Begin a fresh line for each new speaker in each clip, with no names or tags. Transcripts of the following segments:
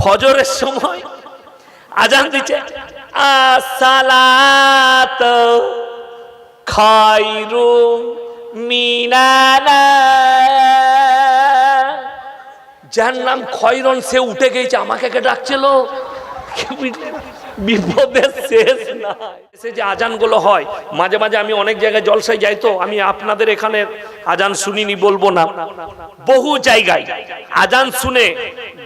ফজরের সময় আজান দিচ্ছে, আসসালাতু খায়রুম মিনান্নাস। যার নাম খয়রন সে উঠে গেছে, আমাকে কে ডাকছিল? বিপদের শেষ নাই। যে আজানগুলো হয় মাঝে মাঝে, আমি অনেক জায়গায় জলসায় যাই, তো আমি আপনাদের এখানে আজান শুনিনি বলবো না, বহু জায়গায় আজান শুনে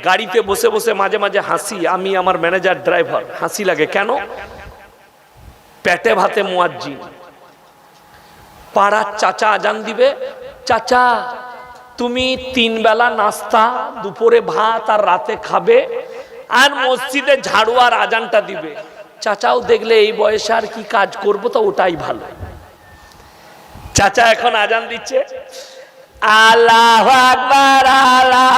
গাড়িতে বসে বসে মাঝে মাঝে হাসি, আমি আমার ম্যানেজার ড্রাইভার, হাসি লাগে। কেন? পেটে ভাতে মুয়াজ্জিন, পাড়ার চাচা আজান দিবে, চাচা তুমি 3 বেলা নাস্তা, দুপুরে ভাত আর রাতে খাবে, আর মসজিদে ঝাড়ু আর আজানটা দিবে। চাচাও দেখলে এই বয়সে আর কি কাজ করব, তো ওটাই ভালো। চাচা এখন আজান দিচ্ছে, আল্লাহু আকবার, আল্লাহ।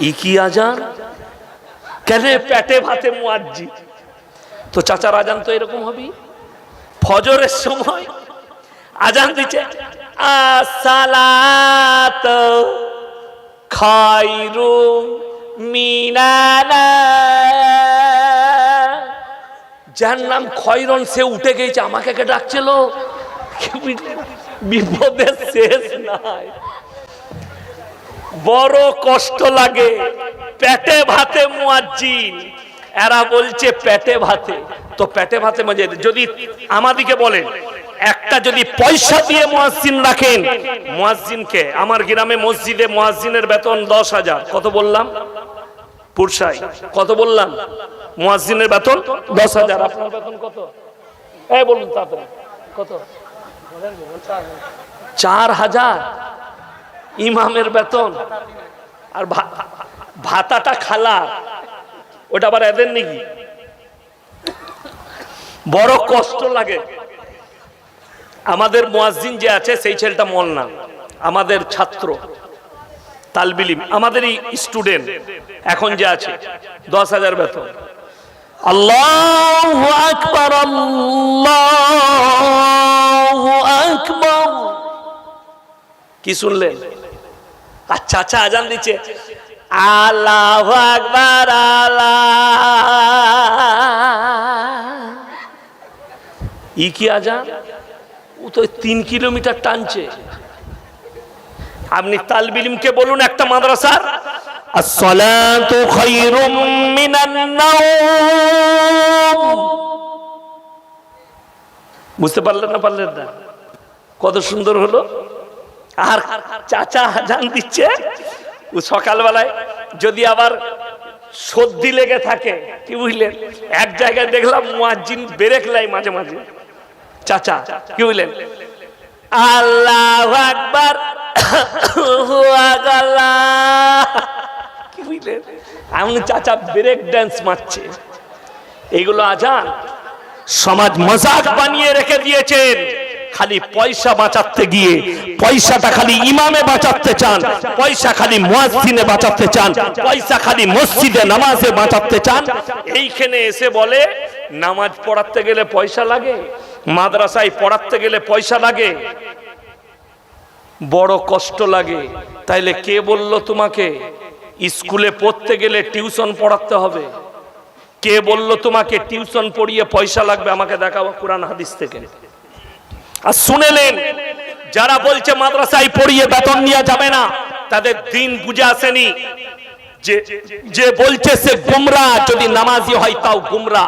ই কি আজান? কেন? পেটে ভাতে মুয়াজ্জিন। তো চাচার আজান তো এরকম হবে। ফজরের সময় আজান দিচ্ছে, আসসালাতু খায়রুম মিনান্নাস। যার নাম খয়রন সে উঠে গেছে, আমাকে কে ডাকছিল? বিপদের শেষ নাই। বড় কষ্ট লাগে। পেটে ভাতে মুয়াজ্জিন, এরা বলছে পেটে ভাতে। তো পেটে ভাতে মানে যদি আমাদিকে বলেন, একটা যদি পয়সা দিয়ে মুয়াজ্জিন রাখেন, মুয়াজ্জিনকে, আমার গ্রামে মসজিদে মুয়াজ্জিনের বেতন 10,000। কত বললাম? পুরসাই কত বললাম? মুয়াজ্জিনের বেতন 10,000। আপনার বেতন কত? এই বলুন তাড়াতাড়ি, কত? 4,000 ইমামের বেতন। আর ভাতাটা খালা, ওটা আবার এদের নাকি? বড় কষ্ট লাগে। আমাদের মুয়াজ্জিন যে আছে সেই ছেলেটা মোল্লা, আমাদের ছাত্র তালবিলিম, আমাদেরই স্টুডেন্ট এখন যে আছে, 10,000 বেতন। আল্লাহু আকবার, আল্লাহু আকবার। কি শুনলেন? আর চাচা আজান দিচ্ছে, আল্লাহু আকবার, আল্লাহ। ই কি আজান? ও তো 3 কিলোমিটার টানছে। আপনি তালবিলিমকে বলুন একটা মাদ্রাসার, আসসালাতু খায়রুম মিনান নাওম। বুঝতে পারলেন না? পারলেন না? কত সুন্দর হলো। আর চাচা আজান দিচ্ছে, ও সকালবেলায় যদি আবার সর্দি লেগে থাকে, কি বুঝলেন, এক জায়গায় দেখলাম মুয়াজ্জিন ব্রেক লাই মাঝে মাঝে। চাচা কি বুঝলেন, আল্লাহু আকবার, কি বুঝলেন, এমন চাচা ব্রেক ড্যান্স মারছে। এইগুলো আজান সমাজ মজাক বানিয়ে রেখে দিয়েছেন। খালি পয়সা বাঁচাতে গিয়ে, পয়সাটা খালি ইমামে বাঁচাতে চান, পয়সা খালি মুয়াজ্জিনে বাঁচাতে চান, পয়সা খালি মসজিদে নামাজে বাঁচাতে চান। এইখানে এসে বলে নামাজ পড়াতে গেলে পয়সা লাগে, মাদ্রাসায় পড়াতে গেলে পয়সা লাগে। বড় কষ্ট লাগে। তাইলে কে বললো তোমাকে স্কুলে পড়তে গেলে টিউশন পড়াতে হবে? কে বললো তোমাকে টিউশন পড়িয়ে পয়সা লাগবে? আমাকে দেখাও কুরআন হাদিস থেকে। আর শুনেলেন, যারা বলছে মাদ্রাসায় পড়িয়ে বেতন নেওয়া যাবে না, তাদের দিন বুঝে আসেনি। যে বলছে সে গুমরা, যদি নামাজি হয় তাও গুমরা।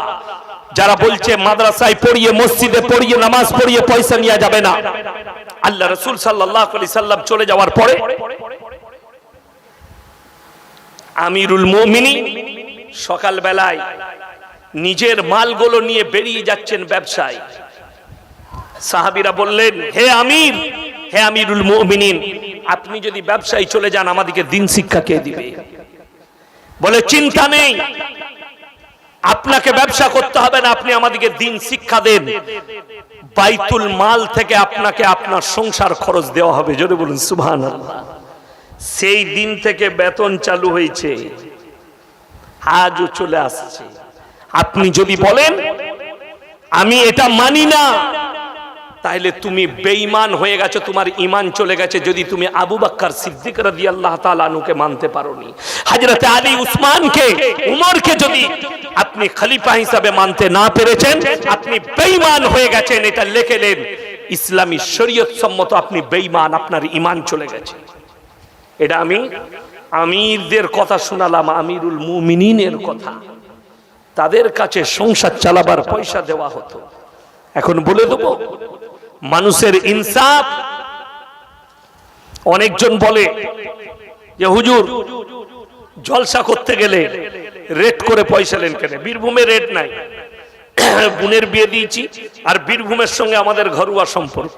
যারা বলছে মাদ্রাসায় পড়িয়ে, মসজিদে পড়িয়ে, নামাজ পড়িয়ে পয়সা নেওয়া যাবে না, আল্লাহ রাসূল সাল্লাল্লাহু আলাইহি সাল্লাম চলে যাওয়ার পরে আমিরুল মুমিনিন সকাল বেলায় নিজের মালগুলো নিয়ে বেরিয়ে যাচ্ছেন ব্যবসায়। সাহাবীরা বললেন, হে আমির, হে আমিরুল মুমিনিন, আপনি যদি ব্যবসায় চলে যান, আমাদেরকে দিন শিক্ষা কে দিবে? বলে, চিন্তা নেই, আপনাকে ব্যবসা করতে হবে না, আপনি আমাদেরকে দিন শিক্ষা দেন, বাইতুল মাল থেকে আপনাকে আপনার সংসার খরচ দেওয়া হবে। জোরে বলুন সুবহানাল্লাহ। সেই দিন থেকে বেতন চালু হয়েছে, আজও চলে আসছে। আপনি যদি বলেন আমি এটা মানি না, তাহলে তুমি বেঈমান হয়ে গেছো, তোমার ঈমান চলে গেছে যদি তুমি আবু বকর সিদ্দিক রাদিয়াল্লাহু তাআলা আনহুকে মানতে পারোনি। হযরত আলী, উসমানকে, উমরকে যদি আপনি খলিফা হিসাবে মানতে না পেরেছেন, আপনি বেঈমান হয়ে গেছেন। এটা লিখে নেন, ইসলামী শরীয়ত সম্মত আপনি বেঈমান, আপনার ঈমান চলে গেছে। এটা আমি আমিরদের কথা শোনালাম, আমিরুল মুমিনিনের কথা। তাদের কাছে সংসার চালাবার পয়সা দেওয়া হতো। এখন বলে দেবো মানুষের ইনসাফ। অনেকজন বলে যে হুজুর জলসা করতে গেলে রেট করে পয়সা নেন কেন? বীরভূমে রেট নাই, বোনের বিয়ে দিয়েছি, আর বীরভূমের সঙ্গে আমাদের ঘরোয়া সম্পর্ক,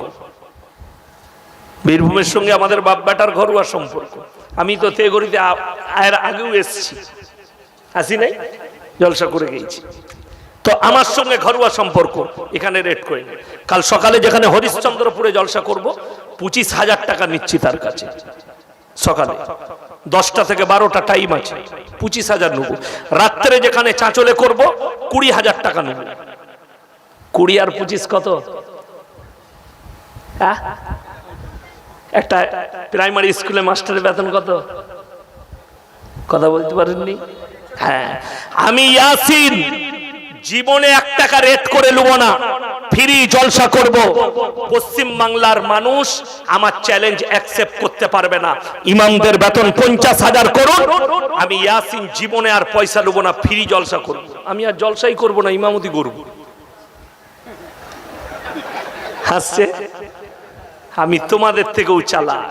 বীরভূমের সঙ্গে আমাদের বাপ বেটার ঘরোয়া সম্পর্ক। আমি তো তেগরিতে এর আগেও এসেছি, আসি নাই, জলসা করে গিয়েছি, তো আমার সঙ্গে ঘরোয়া সম্পর্ক, এখানে রেট করে। কাল সকালে যেখানে হরিশ্চন্দ্রপুরে জলসা করব, 25,000 টাকা নিচ্ছি তার কাছে। সকালে 10টা থেকে 12টা টাইম আছে, 25,000 নেব। রাত্রে যেখানে চাঁচলে করব, 20,000 টাকা নেব। 20 আর 25 কত? একটা প্রাইমারি স্কুলে মাস্টারের বেতন কত? কথা বলতে পারেননি? হ্যাঁ, আমি ইয়াসিন জীবনে 1 টাকা রেট করে নেব না, ফ্রি জলসা করব। পশ্চিম বাংলার মানুষ আমার চ্যালেঞ্জ অ্যাকসেপ্ট করতে পারবে না। ইমামদের বেতন 50,000 করুন, আমি ইয়াসিন জীবনে আর পয়সা নেব না, ফ্রি জলসা করব। আমি আর জলসাই করব না, ইমামতি করব। হাসছে? আমি তোমাদের থেকেও চালাক।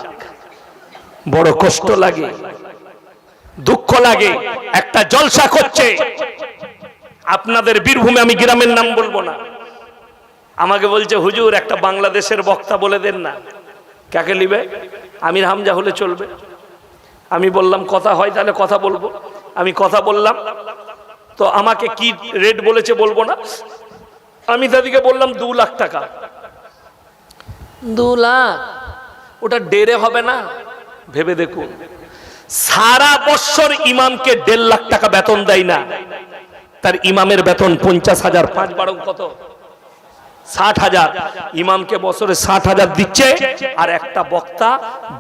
বড় কষ্ট লাগে, দুঃখ লাগে। একটা জলসা করছে আপনাদের বীরভূমে, আমি গ্রামের নাম বলবো না, আমাকে বলছে হুজুর একটা বাংলাদেশের বক্তা বলে দেন না। কাকে নিবে? আমির হামজা হলে চলবে। আমি বললাম কথা হয় তাহলে কথা বলবো। আমি কথা বললাম, তো আমাকে কি রেট বলেছে বলবো না। আমি তাদেরকে বললাম 2 লাখ টাকা। 2 লাখ? ওটা ডেরে হবে না? ভেবে দেখুন, সারা বছর ইমামকে 1.5 লাখ টাকা বেতন দেয় না, তার ইমামের বেতন 50,000, 5 কত? 60,000। ইমামকে বছরে 60,000 দিচ্ছে, আর একটা বক্তা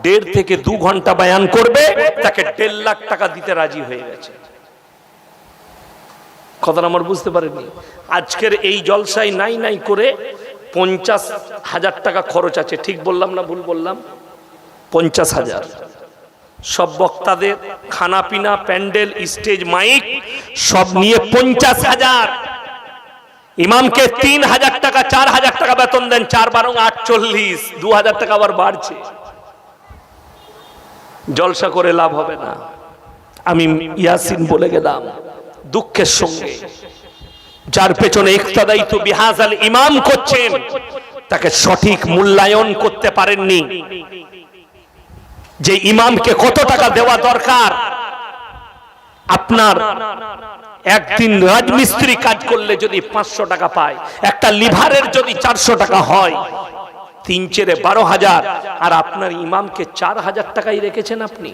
1.5 থেকে 2 ঘন্টা বয়ান করবে, তাকে 1.5 লাখ টাকা দিতে রাজি হয়ে গেছে। কথা আমার বুঝতে পারেননি? আজকের এই জলসায় নাই নাই করে 50,000 টাকা খরচ আছে। ঠিক বললাম না ভুল বললাম? 50,000। সব বক্তাদের খানা পিনা, প্যান্ডেল, স্টেজ, মাইক সব নিয়ে 50,000। ইমামকে 3,000 টাকা, 4,000 টাকা বেতন দেন। 4 বারং 48, 2,000 টাকা আবার বাড়ছে। জলসা করে লাভ হবে না। আমি ইয়াসিন বলে গেলাম দুঃখের সঙ্গে। যার পেছনে ইক্তাদাই তো বিহাজাল ইমাম করছেন, তাকে সঠিক মূল্যায়ন করতে পারেননি। যে ইমামকে কত টাকা দেওয়া দরকার। আপনার একদিন রাজমিস্ত্রি কাজ করলে যদি 500 টাকা পায়, একটা লিভারের যদি 400 টাকা হয়, 3 × 12,000, আর আপনার ইমামকে 4,000 টাকাই রেখেছেন আপনি।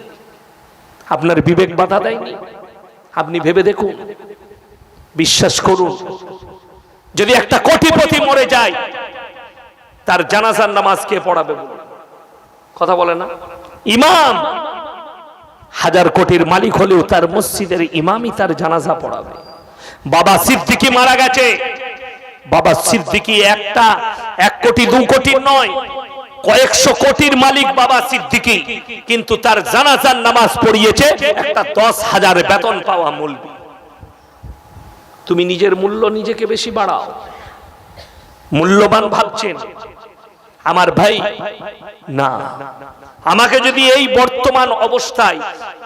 আপনার বিবেক বাধা দেয়নি? আপনি ভেবে দেখুন, বিশ্বাস করুন, যদি একটা কোটিপতি মরে যায়, তার জানাজার নামাজ কে পড়াবে? কথা বলে না? ইমাম 1000 কোটির মালিক হলেও তার মসজিদের ইমামই তার জানাজা পড়াবে। বাবা সিদ্দিকী মারা গেছে, বাবা সিদ্দিকী 1 কোটি 2 কোটির নয়, কয়েকশো কোটির মালিক বাবা সিদ্দিকী, কিন্তু তার জানাজার নামাজ পড়িয়েছে একটা 10,000 বেতন পাওয়া মৌলবি। তুমি নিজের মূল্য নিজেকে বেশি বাড়াও, মূল্যবান ভাবছেন আমার ভাই না। আমাকে যদি এই বর্তমান অবস্থায়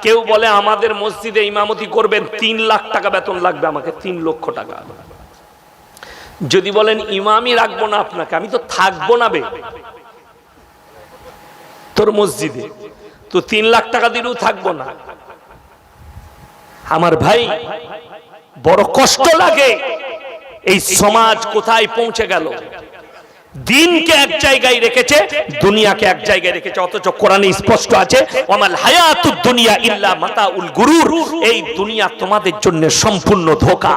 কেউ বলে আমাদের মসজিদে ইমামতি করবেন, 3 লাখ টাকা বেতন লাগবে আমাকে, 3 লক্ষ টাকা। যদি বলেন ইমামই রাখবো না আপনাকে, আমি তো থাকবো না বে তোর মসজিদে, তো 3 লাখ টাকা দিলেও থাকবো না। আমার ভাই বড় কষ্ট লাগে, এই সমাজ কোথায় পৌঁছে গেল। দিনকে এক জায়গায় রেখেছে, দুনিয়াকে এক জায়গায় রেখেছে, অথচ কোরআনে স্পষ্ট আছে ওয়ামাল হায়াতুদ দুনিয়া ইল্লা মাতাউল গুরুর। এই দুনিয়া তোমাদের জন্য সম্পূর্ণ ধোঁকা।